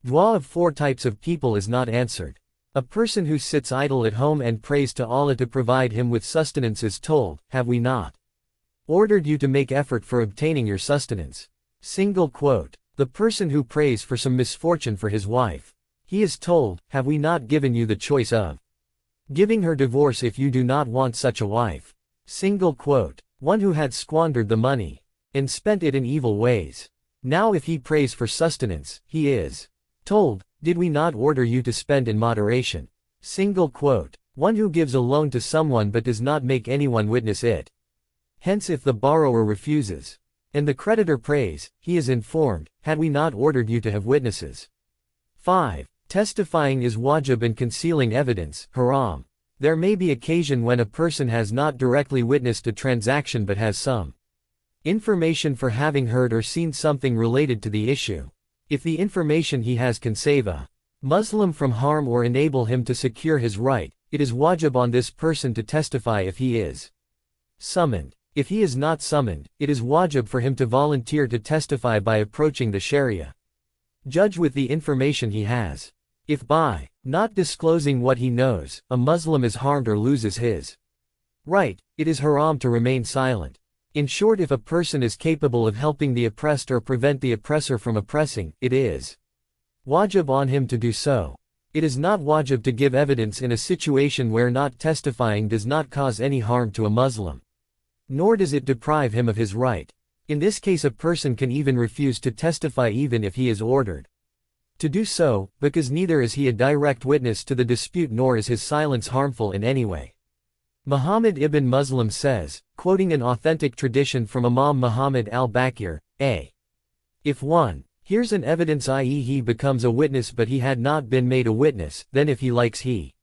Dua of four types of people is not answered. A person who sits idle at home and prays to Allah to provide him with sustenance is told, have we not ordered you to make effort for obtaining your sustenance? Single quote. The person who prays for some misfortune for his wife. He is told, have we not given you the choice of giving her divorce if you do not want such a wife? Single quote. One who had squandered the money and spent it in evil ways. Now if he prays for sustenance, he is told, did we not order you to spend in moderation? Single quote. One who gives a loan to someone but does not make anyone witness it. Hence if the borrower refuses, and the creditor prays, he is informed, had we not ordered you to have witnesses? 5. Testifying is wajib and concealing evidence, haram. There may be occasion when a person has not directly witnessed a transaction but has some information for having heard or seen something related to the issue. If the information he has can save a Muslim from harm or enable him to secure his right, it is wajib on this person to testify if he is summoned. If he is not summoned, it is wajib for him to volunteer to testify by approaching the Sharia judge with the information he has. If by not disclosing what he knows, a Muslim is harmed or loses his right, it is haram to remain silent. In short, if a person is capable of helping the oppressed or prevent the oppressor from oppressing, it is wajib on him to do so. It is not wajib to give evidence in a situation where not testifying does not cause any harm to a Muslim. Nor does it deprive him of his right. In this case a person can even refuse to testify even if he is ordered to do so, because neither is he a direct witness to the dispute nor is his silence harmful in any way. Muhammad ibn Muslim says, quoting an authentic tradition from Imam Muhammad al-Baqir, a. If one hears an evidence, i.e. he becomes a witness but he had not been made a witness, then if he likes he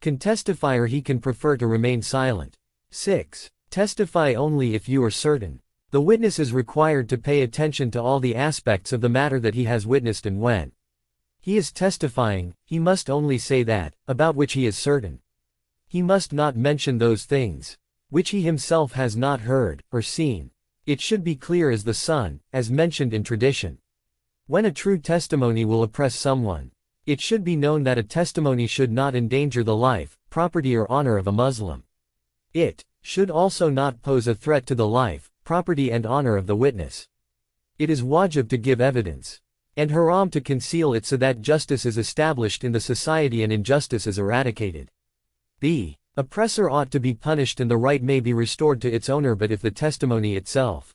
can testify or he can prefer to remain silent. 6. Testify only if you are certain. The witness is required to pay attention to all the aspects of the matter that he has witnessed, and when he is testifying, he must only say that, about which he is certain. He must not mention those things which he himself has not heard or seen. It should be clear as the sun, as mentioned in tradition. When a true testimony will oppress someone, it should be known that a testimony should not endanger the life, property or honor of a Muslim. It should also not pose a threat to the life, property and honor of the witness. It is wajib to give evidence, and haram to conceal it so that justice is established in the society and injustice is eradicated. The oppressor ought to be punished and the right may be restored to its owner, but if the testimony itself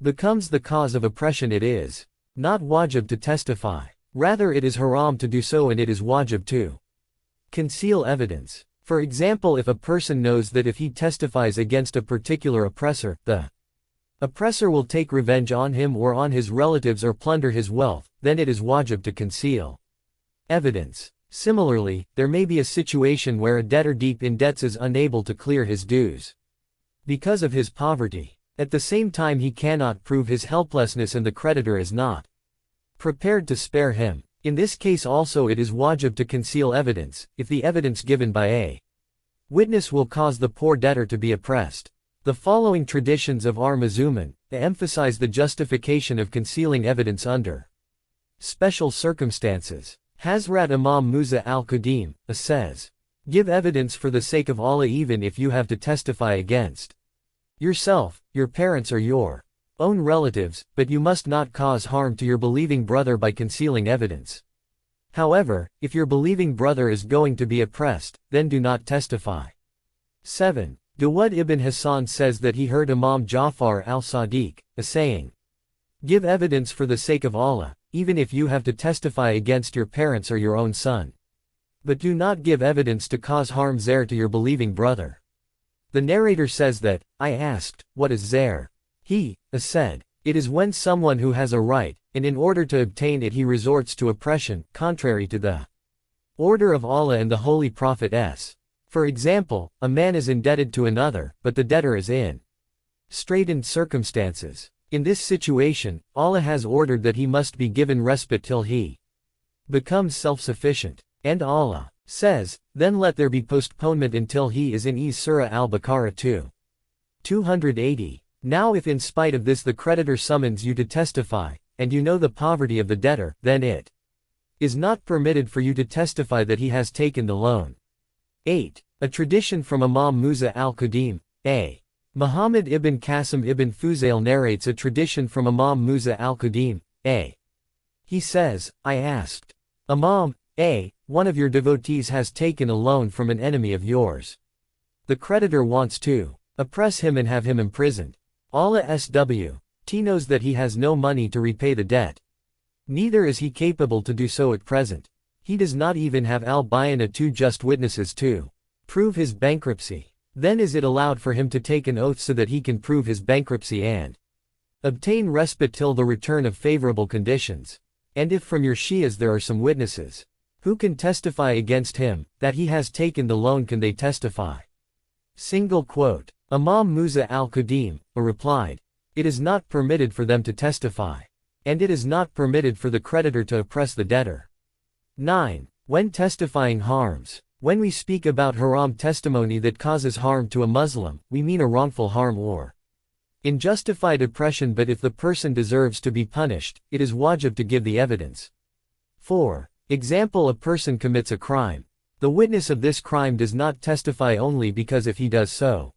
becomes the cause of oppression, it is not wajib to testify. Rather it is haram to do so, and it is wajib to conceal evidence. For example, if a person knows that if he testifies against a particular oppressor, the oppressor will take revenge on him or on his relatives or plunder his wealth, then it is wajib to conceal evidence. Similarly, there may be a situation where a debtor deep in debts is unable to clear his dues because of his poverty. At the same time he cannot prove his helplessness and the creditor is not prepared to spare him. In this case also it is wajib to conceal evidence, if the evidence given by a witness will cause the poor debtor to be oppressed. The following traditions of our Musulman emphasize the justification of concealing evidence under special circumstances. Hazrat Imam Musa al-Qadim says, give evidence for the sake of Allah even if you have to testify against yourself, your parents or your own relatives, but you must not cause harm to your believing brother by concealing evidence. However, if your believing brother is going to be oppressed, then do not testify. 7. Dawud ibn Hassan says that he heard Imam Ja'far al-Sadiq saying, give evidence for the sake of Allah, even if you have to testify against your parents or your own son. But do not give evidence to cause harm zair to your believing brother. The narrator says that, I asked, what is zair? He said, it is when someone who has a right, and in order to obtain it he resorts to oppression, contrary to the order of Allah and the Holy Prophet s. For example, a man is indebted to another, but the debtor is in straitened circumstances. In this situation, Allah has ordered that he must be given respite till he becomes self-sufficient. And Allah says, then let there be postponement until he is in ease. Surah Al-Baqarah 2. 280. Now if in spite of this the creditor summons you to testify, and you know the poverty of the debtor, then it Is not permitted for you to testify that he has taken the loan. 8. A tradition from Imam Musa al-Qadim, A. Muhammad ibn Qasim ibn Fuzail narrates a tradition from Imam Musa al-Qadim, A. He says, I asked, Imam, A. One of your devotees has taken a loan from an enemy of yours. The creditor wants to oppress him and have him imprisoned. Allah SWT knows that he has no money to repay the debt. Neither is he capable to do so at present. He does not even have al-bayna, 2 just witnesses to prove his bankruptcy. Then is it allowed for him to take an oath so that he can prove his bankruptcy and obtain respite till the return of favorable conditions? And if from your Shias there are some witnesses who can testify against him, that he has taken the loan, can they testify? Single quote. Imam Musa al-Qadim replied, it is not permitted for them to testify. And it is not permitted for the creditor to oppress the debtor. 9. When testifying harms. When we speak about haram testimony that causes harm to a Muslim, we mean a wrongful harm or unjustified oppression, but if the person deserves to be punished, it is wajib to give the evidence. 4. Example: a person commits a crime. The witness of this crime does not testify only because if he does so,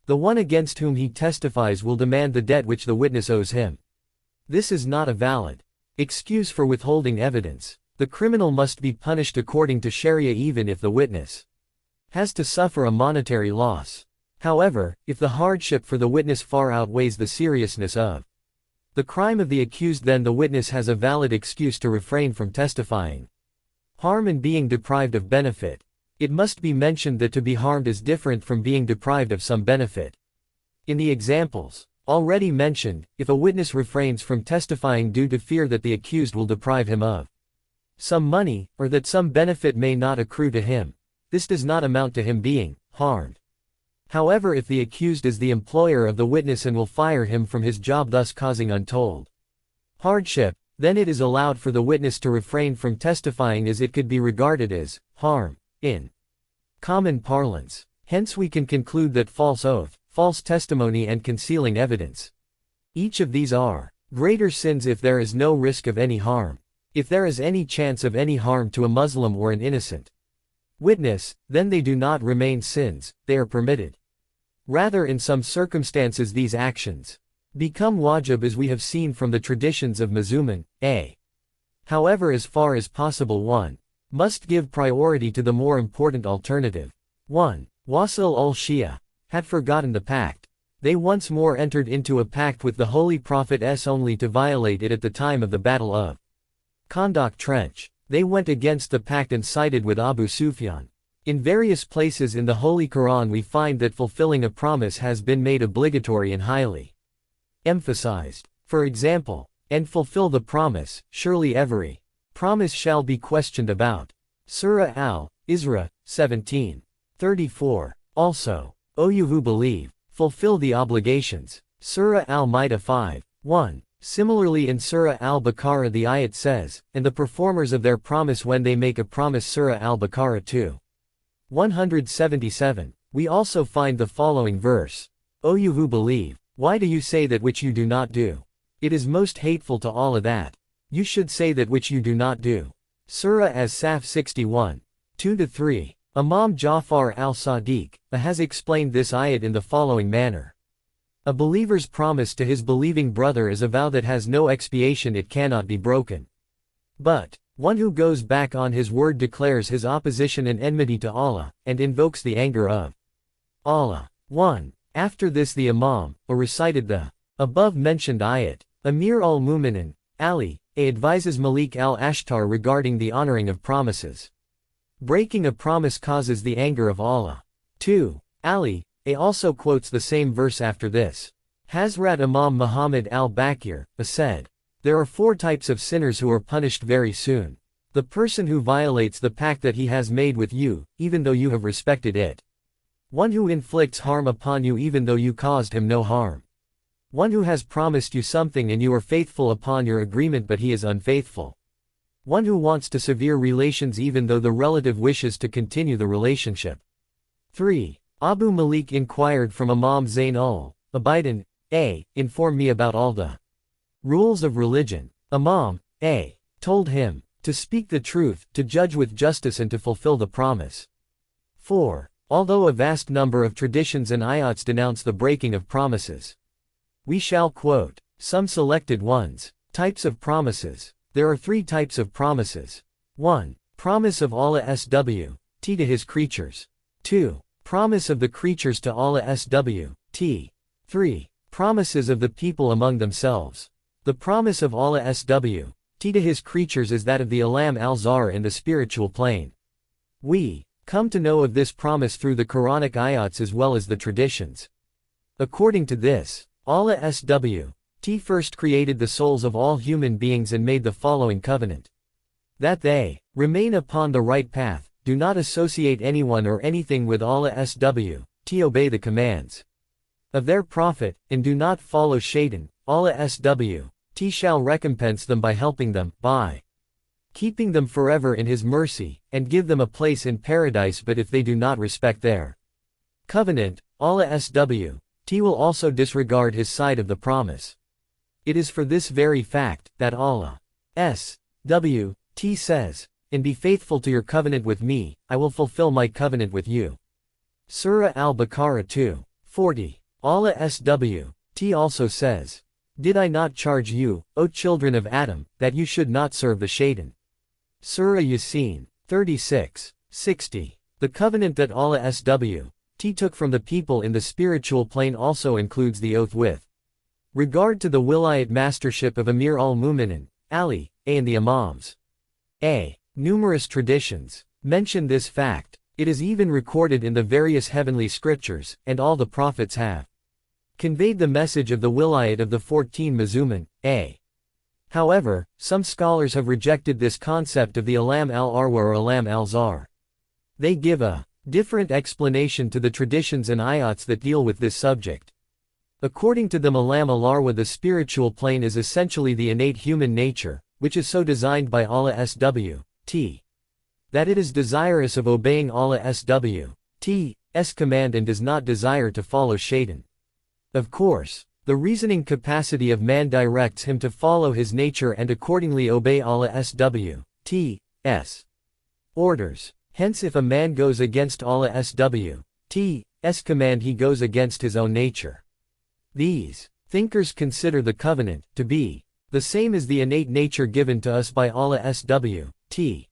the one against whom he testifies will demand the debt which the witness owes him. This is not a valid excuse for withholding evidence. The criminal must be punished according to Sharia even if the witness has to suffer a monetary loss. However, if the hardship for the witness far outweighs the seriousness of the crime of the accused, then the witness has a valid excuse to refrain from testifying. Harm and being deprived of benefit. It must be mentioned that to be harmed is different from being deprived of some benefit. In the examples already mentioned, if a witness refrains from testifying due to fear that the accused will deprive him of some money, or that some benefit may not accrue to him, this does not amount to him being harmed. However, if the accused is the employer of the witness and will fire him from his job, thus causing untold hardship, then it is allowed for the witness to refrain from testifying, as it could be regarded as harm in common parlance. Hence we can conclude that false oath, false testimony, and concealing evidence, each of these are greater sins if there is no risk of any harm. If there is any chance of any harm to a Muslim or an innocent witness, then they do not remain sins, they are permitted. Rather, in some circumstances these actions become wajib, as we have seen from the traditions of Musulman, A. However, as far as possible one must give priority to the more important alternative. 1. Wasil ul-Shia had forgotten the pact. They once more entered into a pact with the Holy Prophet only to violate it at the time of the Battle of Khandaq Trench. They went against the pact and sided with Abu Sufyan. In various places in the Holy Quran we find that fulfilling a promise has been made obligatory and highly emphasized. For example, and fulfill the promise, surely every promise shall be questioned about. Surah Al-Isra, 17:34. Also, O you who believe, fulfill the obligations. Surah Al-Ma'idah 5:1. Similarly in Surah Al-Baqarah the ayat says, and the performers of their promise when they make a promise. Surah Al-Baqarah 2:177. We also find the following verse. O you who believe, why do you say that which you do not do? It is most hateful to Allah that you should say that which you do not do. Surah As-Saf 61:2-3. Imam Ja'far al-Sadiq has explained this ayat in the following manner. A believer's promise to his believing brother is a vow that has no expiation, it cannot be broken. But one who goes back on his word declares his opposition and enmity to Allah, and invokes the anger of Allah. 1. After this the Imam recited the above-mentioned ayat. Amir al-Mu'minin, Ali, advises Malik al-Ashtar regarding the honoring of promises. Breaking a promise causes the anger of Allah. 2. Ali, also quotes the same verse after this. Hazrat Imam Muhammad al-Baqir said, there are 4 types of sinners who are punished very soon. The person who violates the pact that he has made with you, even though you have respected it. One who inflicts harm upon you even though you caused him no harm. One who has promised you something and you are faithful upon your agreement but he is unfaithful. One who wants to sever relations even though the relative wishes to continue the relationship. 3. Abu Malik inquired from Imam Zain ul-Abidin, inform me about all the rules of religion. Imam told him, To speak the truth, to judge with justice and to fulfill the promise. 4. Although a vast number of traditions and ayats denounce the breaking of promises, we shall quote some selected ones. Types of promises. There are 3 types of promises. 1. Promise of Allah SWT to His creatures. 2. Promise of the creatures to Allah SWT. 3. Promises of the people among themselves. The promise of Allah SWT to His creatures is that of the Alam al-Zar in the spiritual plane. We come to know of this promise through the Quranic ayats as well as the traditions. According to this, Allah SWT first created the souls of all human beings and made the following covenant. That they remain upon the right path, do not associate anyone or anything with Allah SWT, obey the commands of their Prophet, and do not follow Shaitan. Allah SWT shall recompense them by helping them, by keeping them forever in His mercy, and give them a place in paradise. But if they do not respect their covenant, Allah SWT will also disregard His side of the promise. It is for this very fact that Allah SWT says, "And be faithful to your covenant with me, I will fulfill my covenant with you." Surah Al-Baqarah 2:40. Allah SWT also says, "Did I not charge you, O children of Adam, that you should not serve the Shaitan?" Surah Yasin 36:60. The covenant that Allah SWT took from the people in the spiritual plane also includes the oath with regard to the wilayat mastership of Amir al-Mu'minin, Ali, and the Imams. Numerous traditions mention this fact. It is even recorded in the various heavenly scriptures, and all the prophets have conveyed the message of the wilayat of the 14 Musulman. However, some scholars have rejected this concept of the Alam al-Arwa or Alam al-Zar. They give a different explanation to the traditions and ayats that deal with this subject. According to them, Alam al-Arwa, the spiritual plane, is essentially the innate human nature, which is so designed by Allah SWT that it is desirous of obeying Allah SWT's command and does not desire to follow Shaitan. Of course, the reasoning capacity of man directs him to follow his nature and accordingly obey Allah SWT's orders. Hence, if a man goes against Allah SWT's command, he goes against his own nature. These thinkers consider the covenant to be the same as the innate nature given to us by Allah SWT.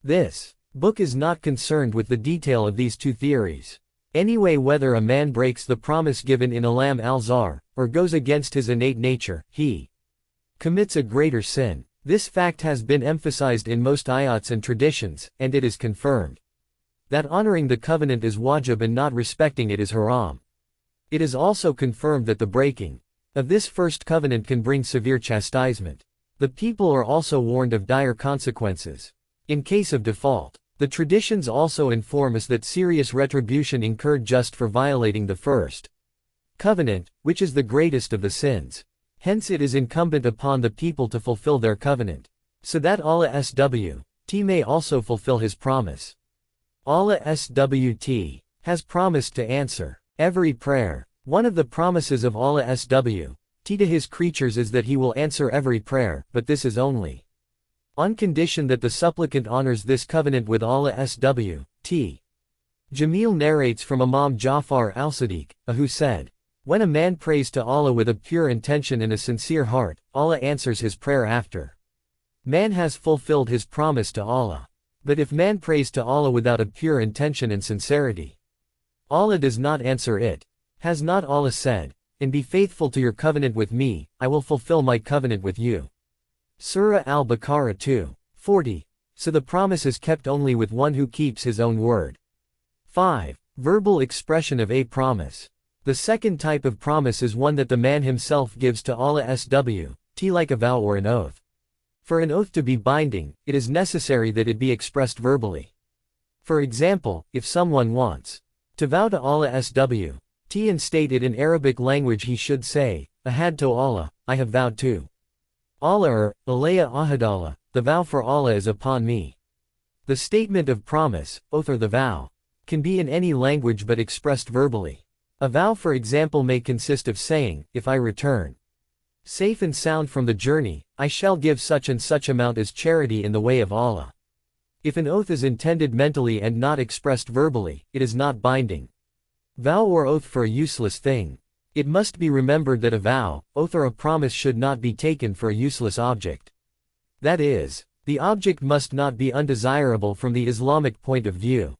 This book is not concerned with the detail of these two theories. Anyway, whether a man breaks the promise given in Alam al-Zar, or goes against his innate nature, he commits a greater sin. This fact has been emphasized in most ayats and traditions, and it is confirmed that honoring the covenant is wajib and not respecting it is haram. It is also confirmed that the breaking of this first covenant can bring severe chastisement. The people are also warned of dire consequences in case of default. The traditions also inform us that serious retribution incurred just for violating the first covenant, which is the greatest of the sins. Hence it is incumbent upon the people to fulfill their covenant, so that Allah SWT may also fulfill His promise. Allah SWT has promised to answer every prayer. One of the promises of Allah SWT to His creatures is that He will answer every prayer, but this is only on condition that the supplicant honors this covenant with Allah SWT. Jamil narrates from Imam Ja'far al-Sadiq, who said, "When a man prays to Allah with a pure intention and a sincere heart, Allah answers his prayer after man has fulfilled his promise to Allah. But if man prays to Allah without a pure intention and sincerity, Allah does not answer it. Has not Allah said, 'And be faithful to your covenant with me, I will fulfill my covenant with you'?" Surah Al-Baqarah 2:40. So the promise is kept only with one who keeps his own word. 5. Verbal expression of a promise. The second type of promise is one that the man himself gives to Allah SWT, like a vow or an oath. For an oath to be binding, it is necessary that it be expressed verbally. For example, if someone wants to vow to Allah SWT and state it in Arabic language, he should say, "Ahad to Allah, I have vowed to Allah," or "Alaya ahadallah, the vow for Allah is upon me." The statement of promise, oath or the vow, can be in any language but expressed verbally. A vow, for example, may consist of saying, "If I return Safe and sound from the journey, I shall give such and such amount as charity in the way of Allah. If an oath is intended mentally and not expressed verbally, it is not binding. Vow or oath for a useless thing. It must be remembered that a vow, oath or a promise should not be taken for a useless object. That is, the object must not be undesirable from the Islamic point of view.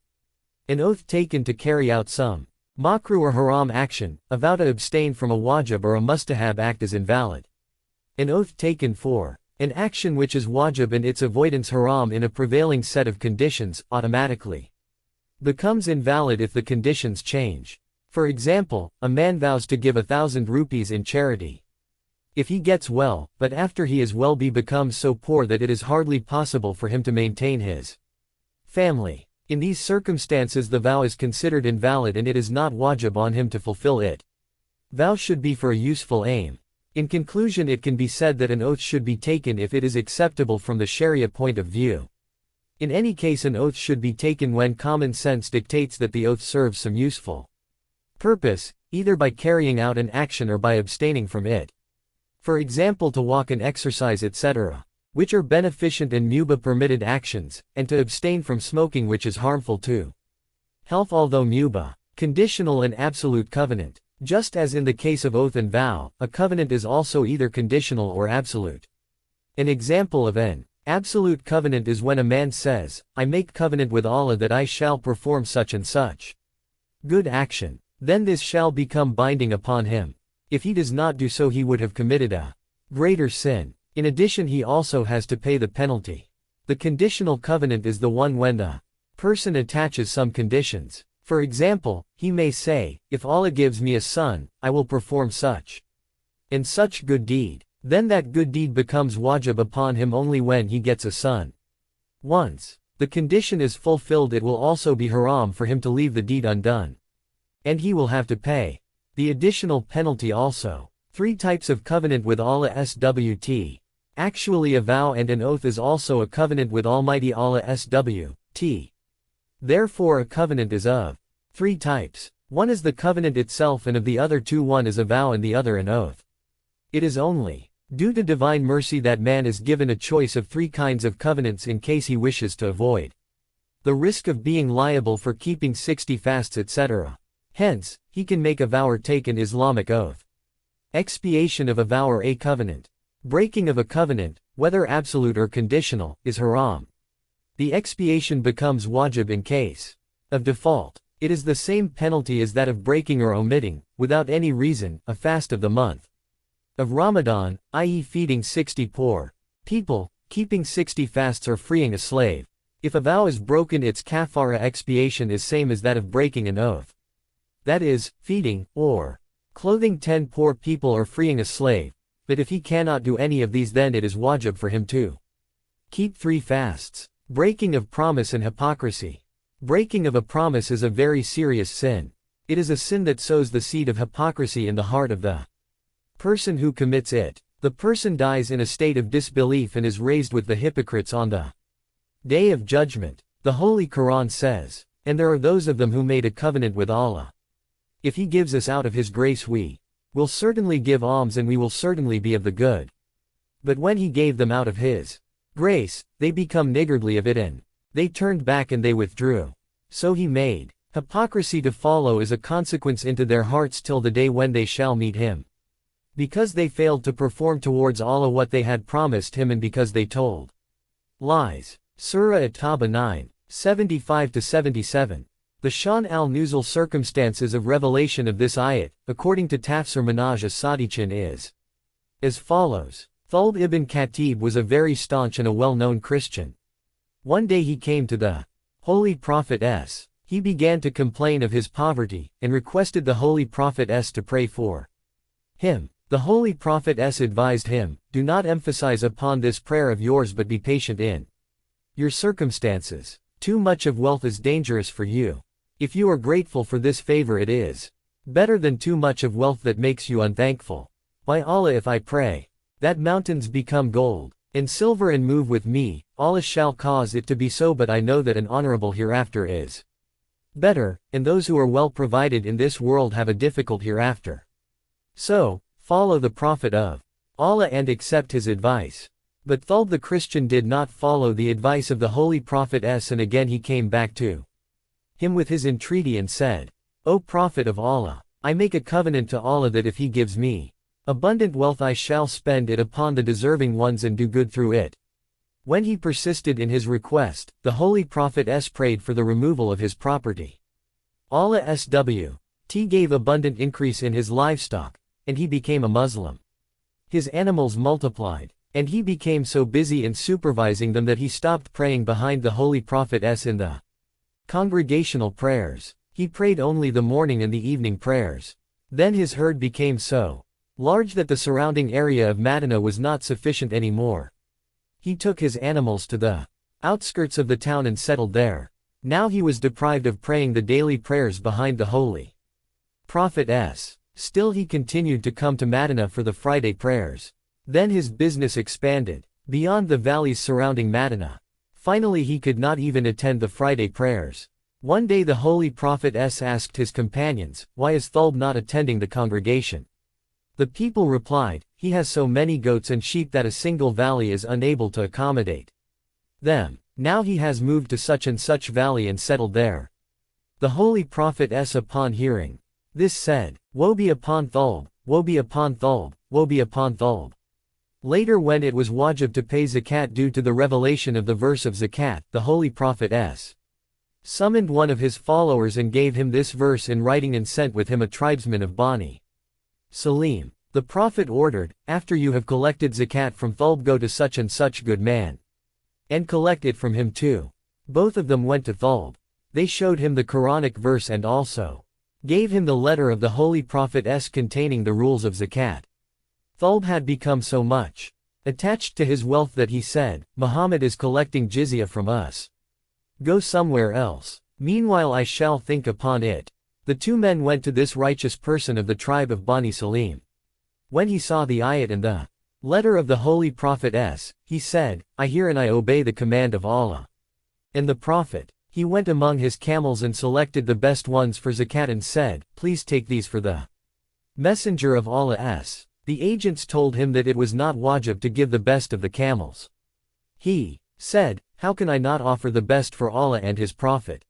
An oath taken to carry out some makruh or haram action, a vow to abstain from a wajib or a mustahab act is invalid. An oath taken for an action which is wajib and its avoidance haram in a prevailing set of conditions, automatically becomes invalid if the conditions change. For example, a man vows to give 1,000 rupees in charity. If he gets well, but after he is well becomes so poor that it is hardly possible for him to maintain his family. In these circumstances the vow is considered invalid and it is not wajib on him to fulfill it. Vow should be for a useful aim. In conclusion, it can be said that an oath should be taken if it is acceptable from the Sharia point of view. In any case, an oath should be taken when common sense dictates that the oath serves some useful purpose, either by carrying out an action or by abstaining from it. For example, to walk and exercise etc., which are beneficent and mubah permitted actions, and to abstain from smoking which is harmful to health although mubah. Conditional and absolute covenant. Just as in the case of oath and vow, a covenant is also either conditional or absolute. An example of an absolute covenant is when a man says, I make covenant with Allah that I shall perform such and such good action. Then this shall become binding upon him. If he does not do so, he would have committed a greater sin. In addition, he also has to pay the penalty. The conditional covenant is the one when the person attaches some conditions. For example, he may say, if Allah gives me a son, I will perform such and such good deed. Then that good deed becomes wajib upon him only when he gets a son. Once the condition is fulfilled, it will also be haram for him to leave the deed undone. And he will have to pay the additional penalty also. 3 types of covenant with Allah SWT. Actually, a vow and an oath is also a covenant with Almighty Allah SWT. Therefore, a covenant is of 3 types. One is the covenant itself, and of the other 2, one is a vow and the other an oath. It is only due to divine mercy that man is given a choice of 3 kinds of covenants in case he wishes to avoid the risk of being liable for keeping 60 fasts etc. Hence, he can make a vow or take an Islamic oath. Expiation of a vow or a covenant. Breaking of a covenant, whether absolute or conditional, is haram. The expiation becomes wajib in case of default. It is the same penalty as that of breaking or omitting, without any reason, a fast of the month of Ramadan, i.e. feeding 60 poor people, keeping 60 fasts or freeing a slave. If a vow is broken, its kafara expiation is same as that of breaking an oath. That is, feeding, or clothing 10 poor people or freeing a slave. But if he cannot do any of these, then it is wajib for him to keep 3 fasts. Breaking of promise and hypocrisy. Breaking of a promise is a very serious sin. It is a sin that sows the seed of hypocrisy in the heart of the person who commits it. The person dies in a state of disbelief and is raised with the hypocrites on the Day of Judgment. The Holy Quran says, and there are those of them who made a covenant with Allah. If he gives us out of his grace, we will certainly give alms and we will certainly be of the good. But when he gave them out of his grace, they become niggardly of it and they turned back and they withdrew. So he made hypocrisy to follow as a consequence into their hearts till the day when they shall meet him. Because they failed to perform towards Allah what they had promised him, and because they told lies. Surah At-Tawbah 9, 75-77. The Shan al-Nuzul circumstances of revelation of this ayat, according to Tafsir Manhaj as-Sadichin, is as follows. Thulb ibn Khatib was a very staunch and a well-known Christian. One day he came to the Holy Prophet S. He began to complain of his poverty, and requested the Holy Prophet S. to pray for him. The Holy Prophet S. advised him, do not emphasize upon this prayer of yours, but be patient in your circumstances. Too much of wealth is dangerous for you. If you are grateful for this favor, it is better than too much of wealth that makes you unthankful. By Allah, if I pray that mountains become gold and silver and move with me, Allah shall cause it to be so, but I know that an honorable hereafter is better, and those who are well provided in this world have a difficult hereafter. So, follow the Prophet of Allah and accept his advice. But Thulb the Christian did not follow the advice of the Holy Prophet and again he came back to him with his entreaty and said, O Prophet of Allah, I make a covenant to Allah that if he gives me abundant wealth I shall spend it upon the deserving ones and do good through it. When he persisted in his request, the Holy Prophet prayed for the removal of his property. Allah gave abundant increase in his livestock, and he became a Muslim. His animals multiplied, and he became so busy in supervising them that he stopped praying behind the Holy Prophet in the congregational prayers. He prayed only the morning and the evening prayers. Then his herd became so large that the surrounding area of Medina was not sufficient anymore. He took his animals to the outskirts of the town and settled there. Now he was deprived of praying the daily prayers behind the Holy Prophet. Still he continued to come to Medina for the Friday prayers. Then his business expanded beyond the valleys surrounding Medina. Finally he could not even attend the Friday prayers. One day the Holy Prophet asked his companions, why is Thulb not attending the congregation? The people replied, he has so many goats and sheep that a single valley is unable to accommodate them. Now he has moved to such and such valley and settled there. The Holy Prophet upon hearing this said, woe be upon Thulb, woe be upon Thulb, woe be upon Thulb. Later when it was wajib to pay zakat due to the revelation of the verse of zakat, the Holy Prophet summoned one of his followers and gave him this verse in writing and sent with him a tribesman of Bani Salim. The Prophet ordered, after you have collected zakat from Thulb go to such and such good man and collect it from him too. Both of them went to Thulb. They showed him the Quranic verse and also gave him the letter of the Holy Prophet containing the rules of zakat. Thulb had become so much attached to his wealth that he said, Muhammad is collecting jizya from us. Go somewhere else. Meanwhile I shall think upon it. The two men went to this righteous person of the tribe of Bani Salim. When he saw the ayat and the letter of the Holy Prophet he said, I hear and I obey the command of Allah and the Prophet. He went among his camels and selected the best ones for zakat and said, please take these for the Messenger of Allah. The agents told him that it was not wajib to give the best of the camels. He said, how can I not offer the best for Allah and his Prophet?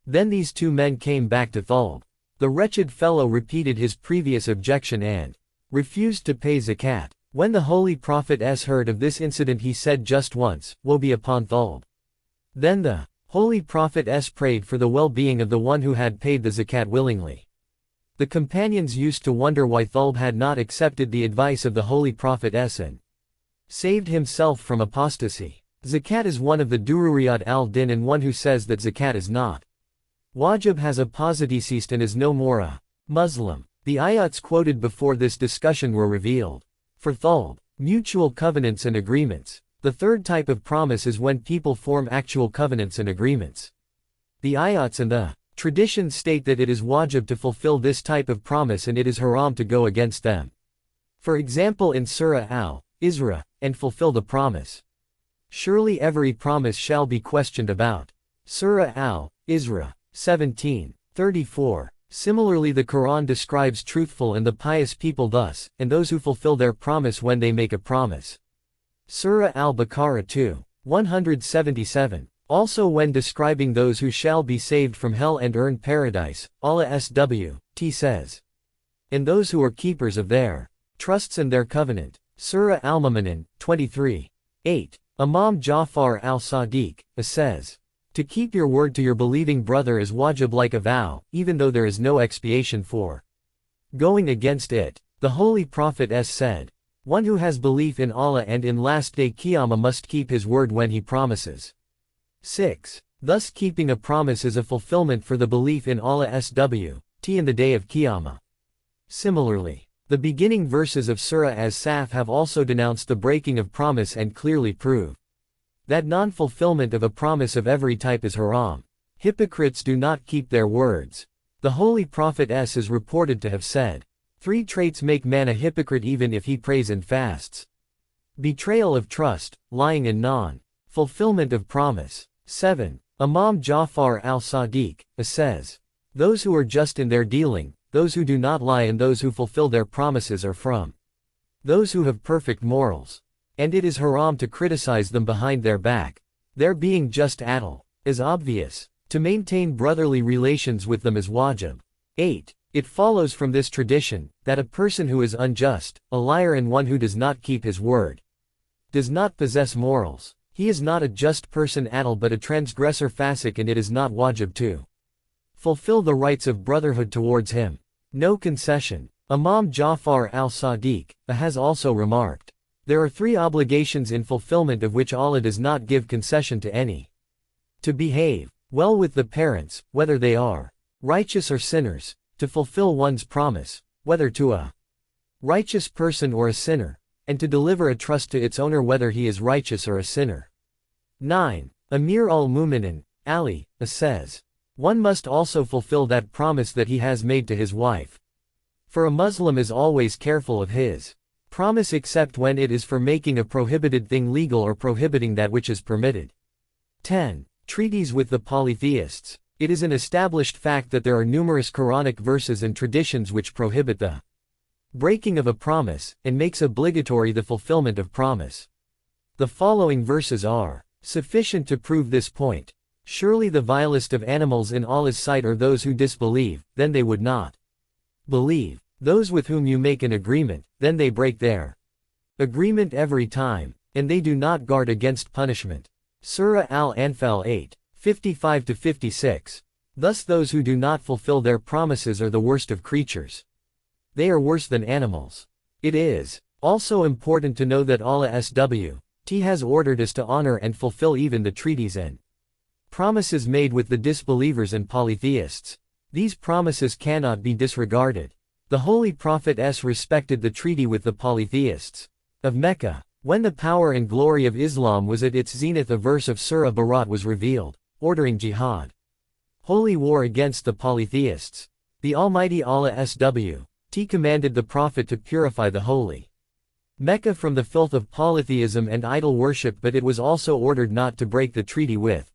Then these two men came back to Thulb. The wretched fellow repeated his previous objection and refused to pay zakat. When the Holy Prophet heard of this incident he said just once, woe be upon Thulb. Then the Holy Prophet prayed for the well-being of the one who had paid the zakat willingly. The companions used to wonder why Thulb had not accepted the advice of the Holy Prophet and saved himself from apostasy. Zakat is one of the Dururiyat al-Din, and one who says that zakat is not wajib has apostatesed and is no more a Muslim. The ayats quoted before this discussion were revealed for Thulb. Mutual covenants and agreements. The third type of promise is when people form actual covenants and agreements. The ayats and the traditions state that it is wajib to fulfill this type of promise and it is haram to go against them. For example in Surah Al-Isra, and fulfill the promise. Surely every promise shall be questioned about. Surah Al-Isra, 17:34. Similarly the Quran describes truthful and the pious people thus, and those who fulfill their promise when they make a promise. Surah Al-Baqarah 2:177. Also when describing those who shall be saved from hell and earn paradise, Allah says, and those who are keepers of their trusts and their covenant. Surah Al-Mu'minun, 23:8. Imam Ja'far al-Sadiq says, to keep your word to your believing brother is wajib like a vow, even though there is no expiation for going against it. The Holy Prophet said, one who has belief in Allah and in last day Qiyamah must keep his word when he promises. 6. Thus keeping a promise is a fulfillment for the belief in Allah in the day of Qiyamah. Similarly, the beginning verses of Surah As-Saf have also denounced the breaking of promise and clearly prove that non-fulfillment of a promise of every type is haram. Hypocrites do not keep their words. The Holy Prophet is reported to have said, 3 traits make man a hypocrite even if he prays and fasts. Betrayal of trust, lying and non-fulfillment of promise. 7. Imam Ja'far al-Sadiq says, those who are just in their dealing, those who do not lie and those who fulfill their promises are from those who have perfect morals. And it is haram to criticize them behind their back. Their being just adl is obvious. To maintain brotherly relations with them is wajib. 8. It follows from this tradition, that a person who is unjust, a liar and one who does not keep his word, does not possess morals. He is not a just person adl but a transgressor fasik, and it is not wajib to fulfill the rights of brotherhood towards him. No concession. Imam Ja'far al-Sadiq has also remarked, there are 3 obligations in fulfillment of which Allah does not give concession to any. To behave well with the parents, whether they are righteous or sinners, to fulfill one's promise, whether to a righteous person or a sinner, and to deliver a trust to its owner whether he is righteous or a sinner. 9. Amir al-Mu'minin, Ali, says, one must also fulfill that promise that he has made to his wife. For a Muslim is always careful of his promise except when it is for making a prohibited thing legal or prohibiting that which is permitted. 10. Treaties with the polytheists. It is an established fact that there are numerous Quranic verses and traditions which prohibit the breaking of a promise, and makes obligatory the fulfillment of promise. The following verses are sufficient to prove this point. Surely the vilest of animals in Allah's sight are those who disbelieve, then they would not believe. Those with whom you make an agreement, then they break their agreement every time, and they do not guard against punishment. Surah Al-Anfal 8, 55-56. Thus those who do not fulfill their promises are the worst of creatures. They are worse than animals. It is also important to know that Allah SWT has ordered us to honor and fulfill even the treaties and promises made with the disbelievers and polytheists. These promises cannot be disregarded. The Holy Prophet respected the treaty with the polytheists of Mecca. When the power and glory of Islam was at its zenith, a verse of Surah Barat was revealed, ordering jihad, holy war against the polytheists. The Almighty Allah SWT commanded the Prophet to purify the holy Mecca from the filth of polytheism and idol worship, but it was also ordered not to break the treaty with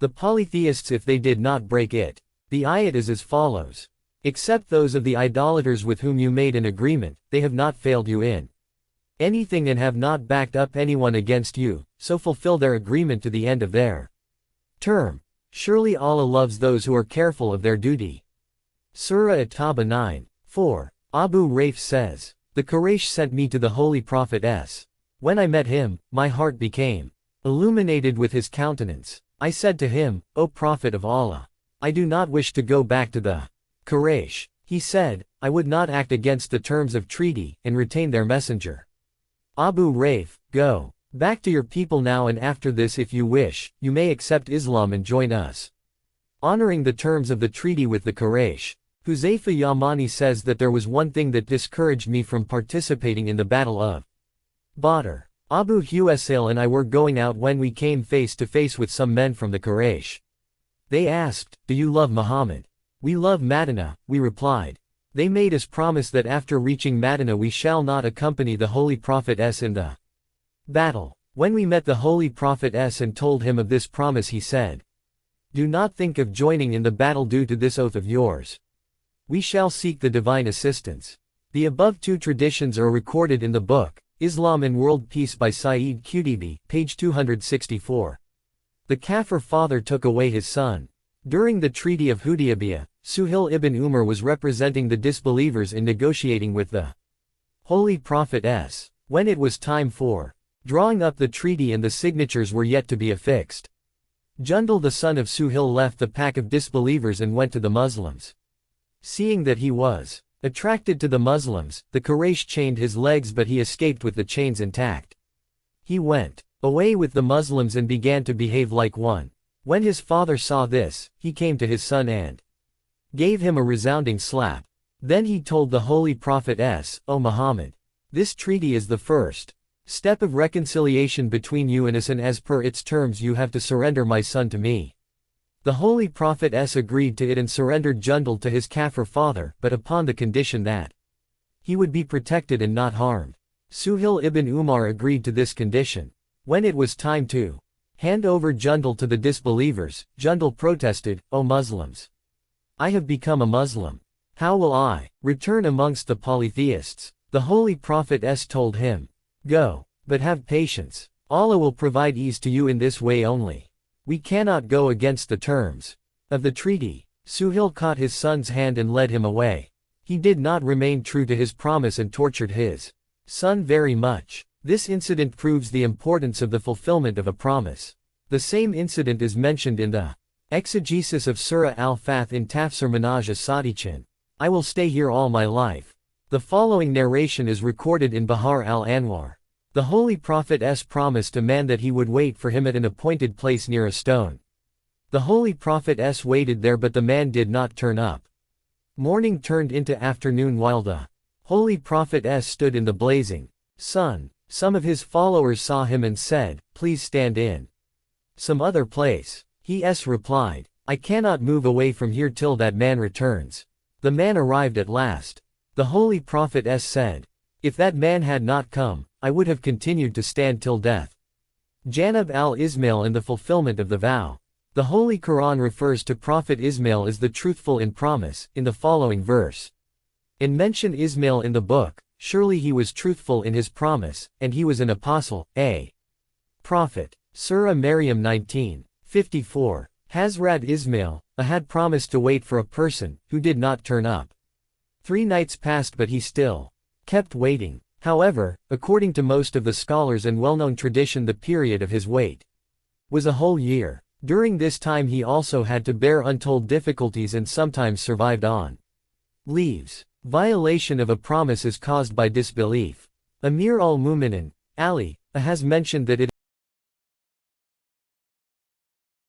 the polytheists if they did not break it. The ayat is as follows. Except those of the idolaters with whom you made an agreement, they have not failed you in anything and have not backed up anyone against you, so fulfill their agreement to the end of their term. Surely Allah loves those who are careful of their duty. Surah At-Tawbah 9, 4. Abu Raif says, the Quraysh sent me to the Holy Prophet When I met him, my heart became illuminated with his countenance. I said to him, O Prophet of Allah, I do not wish to go back to the Quraysh. He said, I would not act against the terms of treaty, and retain their messenger. Abu Raif, go back to your people now, and after this if you wish, you may accept Islam and join us. Honoring the terms of the treaty with the Quraysh. Huzaifa Yamani says that there was one thing that discouraged me from participating in the Battle of Badr. Abu Huwasail and I were going out when we came face to face with some men from the Quraysh. They asked, do you love Muhammad? We love Madinah, we replied. They made us promise that after reaching Madinah we shall not accompany the Holy Prophet in the battle. When we met the Holy Prophet and told him of this promise, he said, do not think of joining in the battle due to this oath of yours. We shall seek the divine assistance. The above 2 traditions are recorded in the book, Islam and World Peace by Saeed Qutbi, page 264. The Kafir father took away his son. During the Treaty of Hudaybiyah, Suhail ibn Umar was representing the disbelievers in negotiating with the Holy Prophet When it was time for drawing up the treaty and the signatures were yet to be affixed, Jundal the son of Suhail left the pack of disbelievers and went to the Muslims. Seeing that he was attracted to the Muslims, the Quraysh chained his legs, but he escaped with the chains intact. He went away with the Muslims and began to behave like one. When his father saw this, he came to his son and gave him a resounding slap. Then he told the Holy Prophet O Muhammad, this treaty is the first step of reconciliation between you and us, and as per its terms you have to surrender my son to me. The Holy Prophet agreed to it and surrendered Jundal to his Kafir father, but upon the condition that he would be protected and not harmed. Suhail ibn Umar agreed to this condition. When it was time to hand over Jundal to the disbelievers, Jundal protested, O Muslims! I have become a Muslim. How will I return amongst the polytheists? The Holy Prophet told him, "Go, but have patience. Allah will provide ease to you in this way only. We cannot go against the terms of the treaty." Suhail caught his son's hand and led him away. He did not remain true to his promise and tortured his son very much. This incident proves the importance of the fulfillment of a promise. The same incident is mentioned in the exegesis of Surah Al-Fath in Tafsir Manhaj as-Sadichin. I will stay here all my life. The following narration is recorded in Bahar al-Anwar. The Holy Prophet promised a man that he would wait for him at an appointed place near a stone. The Holy Prophet waited there, but the man did not turn up. Morning turned into afternoon while the Holy Prophet stood in the blazing sun. Some of his followers saw him and said, "Please stand in some other place." He replied, "I cannot move away from here till that man returns." The man arrived at last. The Holy Prophet said, "If that man had not come, I would have continued to stand till death." Janab al-Ismail and the fulfillment of the vow. The Holy Quran refers to Prophet Ismail as the truthful in promise, in the following verse. And mention Ismail in the book, surely he was truthful in his promise, and he was an apostle, a prophet. Surah Maryam 19:54. Hazrat Ismail had promised to wait for a person, who did not turn up. 3 nights passed but he still kept waiting. However, according to most of the scholars and well-known tradition, the period of his wait was a whole year. During this time he also had to bear untold difficulties and sometimes survived on leaves. Violation of a promise is caused by disbelief. Amir al-Mu'minin, Ali, has mentioned that it